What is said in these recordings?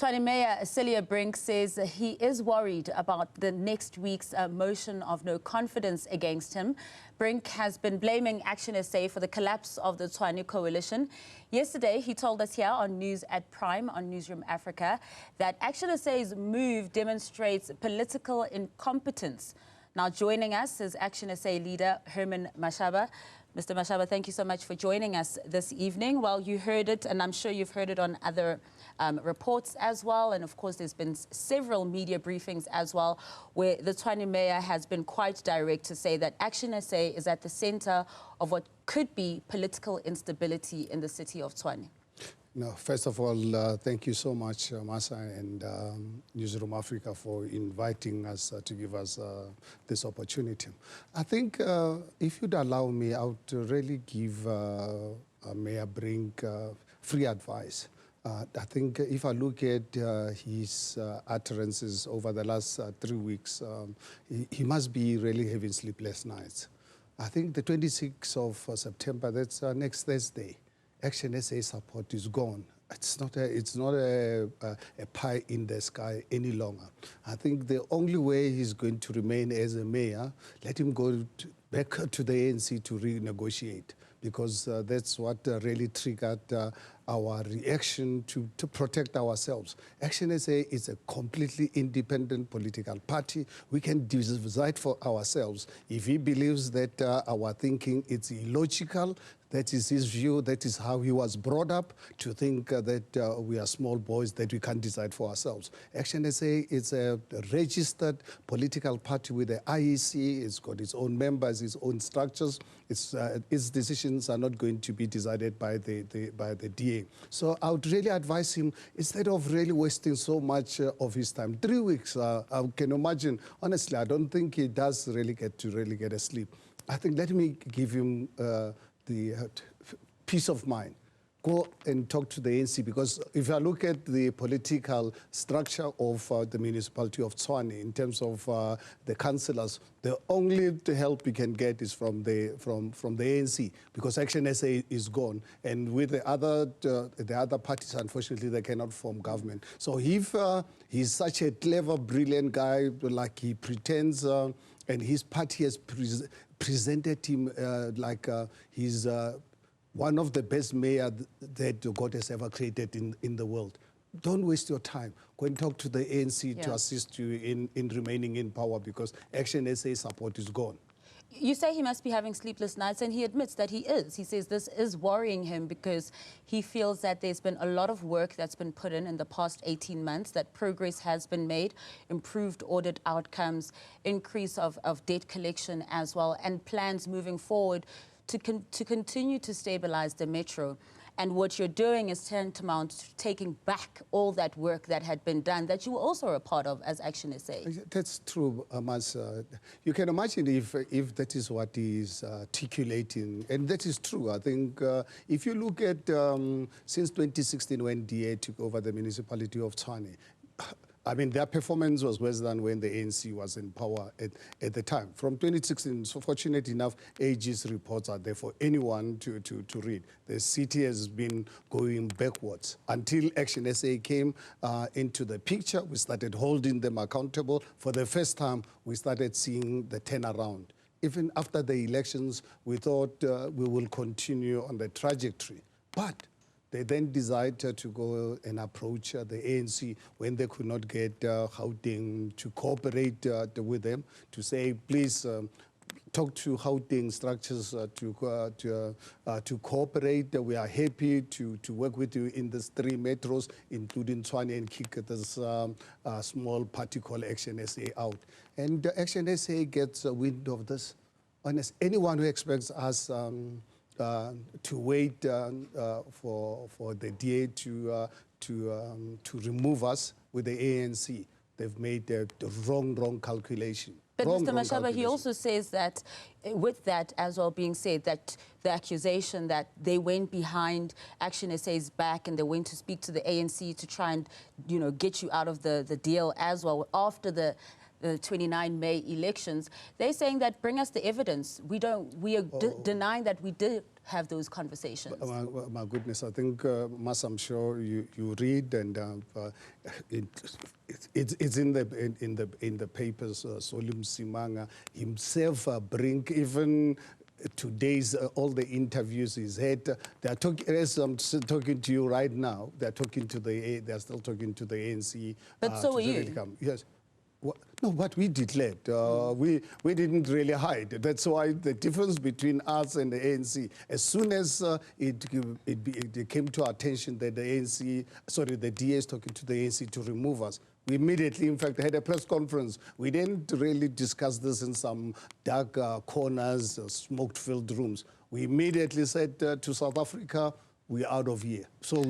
Tshwane Mayor Cilliers Brink says he is worried about the next week's motion of no confidence against him. Brink has been blaming ActionSA for the collapse of the Tshwane coalition. Yesterday, he told us here on News at Prime on Newzroom Afrika that ActionSA's move demonstrates political incompetence. Now, joining us is ActionSA leader Herman Mashaba. Mr. Mashaba, thank you so much for joining us this evening. Well, you heard it, and I'm sure you've heard it on other reports as well. And of course, there's been several media briefings as well, where the Tshwane Mayor has been quite direct to say that ActionSA is at the center of what could be political instability in the city of Tshwane. No, first of all, thank you so much, Masa and Newzroom Afrika for inviting us to give us this opportunity. I think if you'd allow me, I would really give Mayor Brink free advice. I think if I look at his utterances over the last 3 weeks, he must be really having sleepless nights. I think the 26th of September, that's next Thursday, ActionSA support is gone. It's not a pie in the sky any longer. I think the only way he's going to remain as a mayor, let him go back to the ANC to renegotiate, because that's what really triggered our reaction to protect ourselves. ActionSA is a completely independent political party. We can decide for ourselves. If he believes that our thinking is illogical, that is his view, that is how he was brought up, to think that we are small boys, that we can't decide for ourselves. ActionSA is a registered political party with the IEC. It's got its own members, its own structures. Its decisions are not going to be decided by the DA. So I would really advise him, instead of really wasting so much of his time, 3 weeks, I can imagine, honestly, I don't think he does really get a sleep. I think let me give him the peace of mind. Go and talk to the ANC, because if I look at the political structure of the municipality of Tshwane in terms of the councillors, the only help you can get is from the ANC, because ActionSA is gone, and with the other parties, unfortunately, they cannot form government. So if he's such a clever, brilliant guy, like he pretends, and his party has presented him like he's one of the best mayors that God has ever created in the world, don't waste your time. Go and talk to the ANC to assist you in remaining in power, because ActionSA support is gone. You say he must be having sleepless nights, and he admits that he is. He says this is worrying him because he feels that there's been a lot of work that's been put in the past 18 months, that progress has been made, improved audit outcomes, increase of debt collection as well, and plans moving forward to continue to stabilize the metro. And what you're doing is tantamount to taking back all that work that had been done, that you were also a part of as ActionSA. That's true, Mas. You can imagine if that is what he's articulating, and that is true. I think if you look at since 2016, when DA took over the municipality of Tshwane, I mean, their performance was worse than when the ANC was in power at the time. From 2016, so fortunate enough, AG's reports are there for anyone to read. The city has been going backwards. Until ActionSA came into the picture, we started holding them accountable. For the first time, we started seeing the turnaround. Even after the elections, we thought we will continue on the trajectory. But they then decided to go and approach the ANC when they could not get Gauteng to cooperate with them, to say, please talk to Gauteng structures to cooperate. We are happy to work with you in these 3 metros, including Tshwane, and kick this small party called ActionSA out. And ActionSA gets a wind of this. Honest, anyone who expects us to wait for the DA to remove us with the ANC, they've made the wrong calculation. But Mr. Mashaba, he also says that, with that as well being said, that the accusation that they went behind ActionSA's back and they went to speak to the ANC to try and, get you out of the deal as well, after the the 29 May elections. They're saying that bring us the evidence. We are denying that we did have those conversations. My goodness, I think, Mas, I'm sure you read, and it's in the papers. Solim Simanga himself, Brink, even today's all the interviews he's had. They are talking, as I'm talking to you right now. They're talking to they're still talking to the ANC. But so are you. Yes. No, but we declared. We didn't really hide. That's why the difference between us and the ANC, as soon as it came to our attention that the ANC, sorry, the DA is talking to the ANC to remove us, we immediately, in fact, had a press conference. We didn't really discuss this in some dark corners, smoke-filled rooms. We immediately said to South Africa, we're out of here. So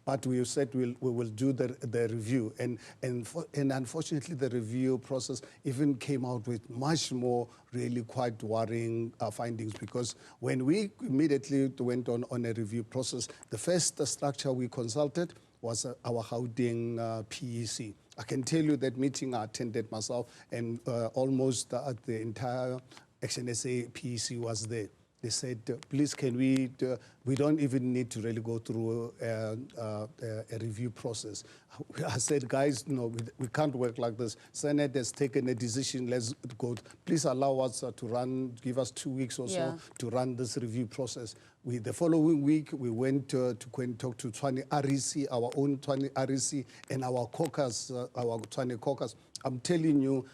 but we said we will do the review, and unfortunately the review process even came out with much more really quite worrying findings, because when we immediately went on a review process, the first structure we consulted was our Gauteng PEC. I can tell you that meeting I attended myself, and almost the entire ActionSA PEC was there. They said, please, can we don't even need to really go through a review process. I said, guys, no, we can't work like this. Senate has taken a decision, let's go. Please allow us to give us 2 weeks or so to run this review process. The following week, we went to go and talk to Tshwane REC, our own Tshwane REC, and our caucus, our Tshwane caucus. I'm telling you,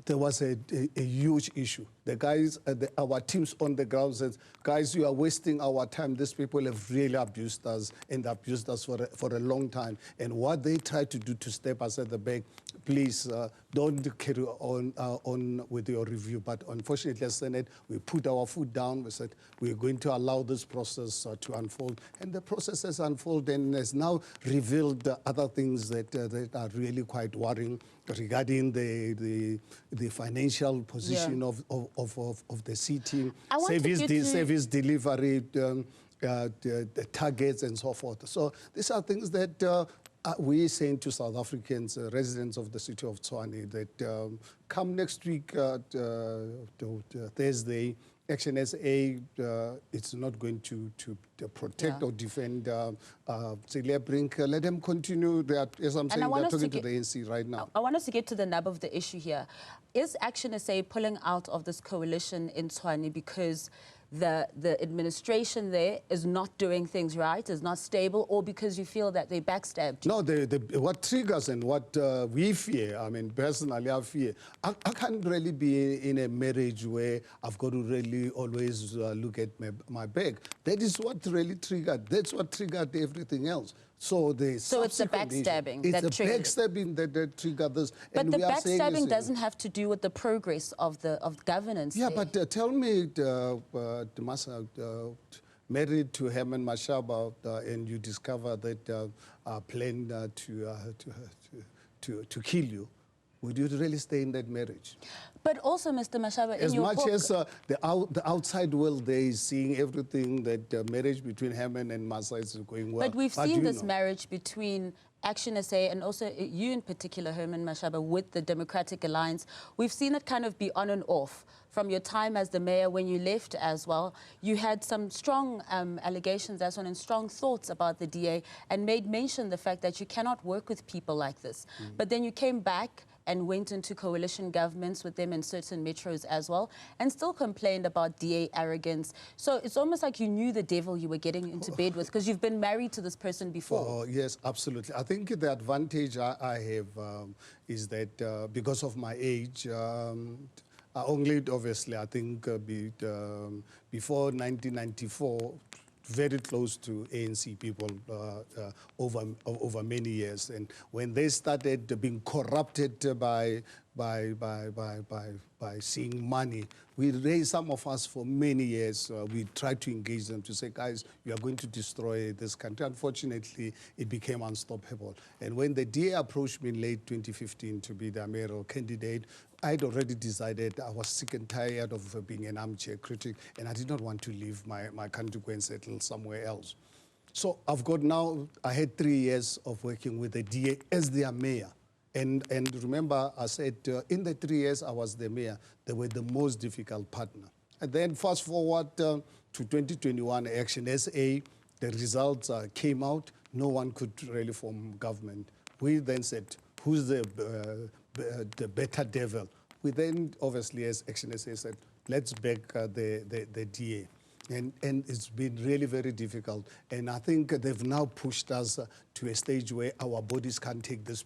there was a huge issue. The guys, our teams on the ground said, guys, you are wasting our time. These people have really abused us and abused us for a long time. And what they tried to do to step us at the back, please don't carry on with your review. But unfortunately, as Senate, we put our foot down. We said, we're going to allow this process to unfold. And the process has unfolded and has now revealed other things that are really quite worrying regarding the financial position of the city, service delivery, the targets and so forth. So these are things that we're saying to South Africans, residents of the city of Tshwane, that come next week, Thursday, ActionSA, it's not going to protect or defend Cilliers Brink. Let them continue. As I'm saying, they're talking to the ANC right now. I want us to get to the nub of the issue here. Is ActionSA pulling out of this coalition in Tshwane because the administration there is not doing things right, is not stable, or because you feel that they backstabbed you? No, what triggers and what we fear, I mean, personally I fear, I can't really be in a marriage where I've got to really always look at my back. That is what really triggered, that's what triggered everything else. So it's the backstabbing that triggered it. It's the backstabbing that triggered this. But and the backstabbing doesn't have to do with the progress of governance. Yeah, but tell me, Masa, married to Herman Mashaba, and you discover that plan to kill you, would you really stay in that marriage? But also, Mr. Mashaba, as much as the outside world there is seeing everything that marriage between Herman and Masa is going well. But we've seen this marriage between ActionSA and also you in particular, Herman Mashaba, with the Democratic Alliance. We've seen it kind of be on and off. From your time as the mayor, when you left as well, you had some strong allegations as well and strong thoughts about the DA and made mention the fact that you cannot work with people like this. But then you came back and went into coalition governments with them in certain metros as well, and still complained about DA arrogance. So it's almost like you knew the devil you were getting into bed with, because you've been married to this person before. Oh, yes, absolutely. I think the advantage I have is that because of my age, only obviously, I think before 1994, very close to ANC people over many years, and when they started being corrupted by seeing money, we raised some of us for many years. We tried to engage them to say, guys, you are going to destroy this country. Unfortunately, it became unstoppable. And when the DA approached me in late 2015 to be the mayoral candidate, I'd already decided I was sick and tired of being an armchair critic, and I did not want to leave my country to go and settle somewhere else. So I had 3 years of working with the DA as their mayor. And remember, I said, in the 3 years I was the mayor, they were the most difficult partner. And then fast forward to 2021 ActionSA, the results came out. No one could really form government. We then said, who's the better devil? We then, obviously, as ActionSA said, let's back the DA. And it's been really very difficult. And I think they've now pushed us to a stage where our bodies can't take this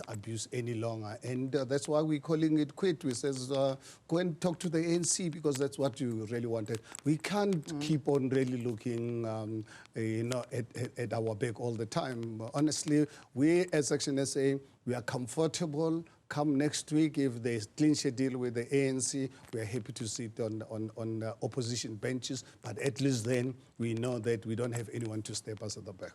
abuse any longer. And that's why we're calling it quit. We says, go and talk to the ANC because that's what you really wanted. We can't keep on really looking at our back all the time. Honestly, we as ActionSA, we are comfortable. Come next week, if there's clinch a deal with the ANC, we are happy to sit on opposition benches. But at least then we know that we don't have anyone to step us at the back.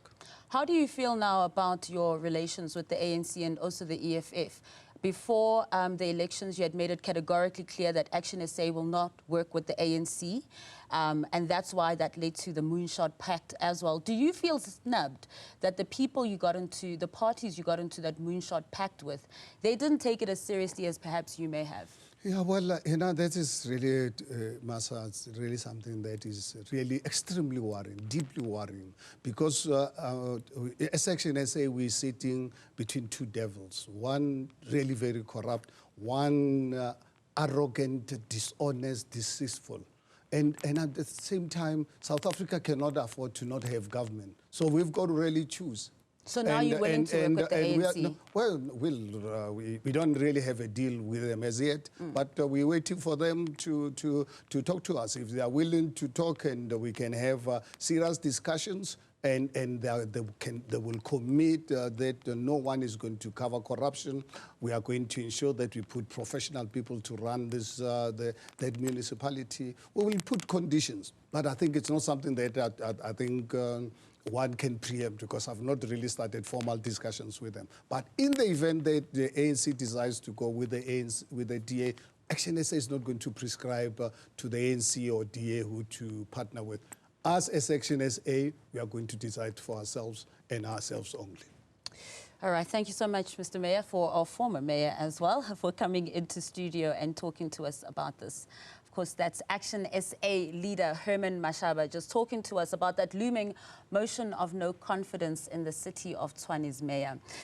How do you feel now about your relations with the ANC and also the EFF? Before the elections, you had made it categorically clear that ActionSA will not work with the ANC, and that's why that led to the Moonshot Pact as well. Do you feel snubbed that the people you got into, the parties you got into that Moonshot Pact with, they didn't take it as seriously as perhaps you may have? Yeah, well, that is really, Masa, it's really something that is really extremely worrying, deeply worrying, because as ActionSA, we're sitting between two devils, one really very corrupt, one arrogant, dishonest, deceitful. And at the same time, South Africa cannot afford to not have government. So we've got to really choose. So now you're willing to work with the ANC? We don't really have a deal with them as yet, but we're waiting for them to talk to us. If they are willing to talk and we can have serious discussions, and they will commit that no one is going to cover corruption. We are going to ensure that we put professional people to run this that municipality. We will put conditions, but I think it's not something that I think one can preempt, because I've not really started formal discussions with them. But in the event that the ANC decides to go with the DA, ActionSA is not going to prescribe to the ANC or DA who to partner with. Us as ActionSA, we are going to decide for ourselves and ourselves only. All right, thank you so much, Mr. Mayor, for our former mayor as well, for coming into studio and talking to us about this. Of course, that's ActionSA leader Herman Mashaba just talking to us about that looming motion of no confidence in the city of Tshwane's mayor.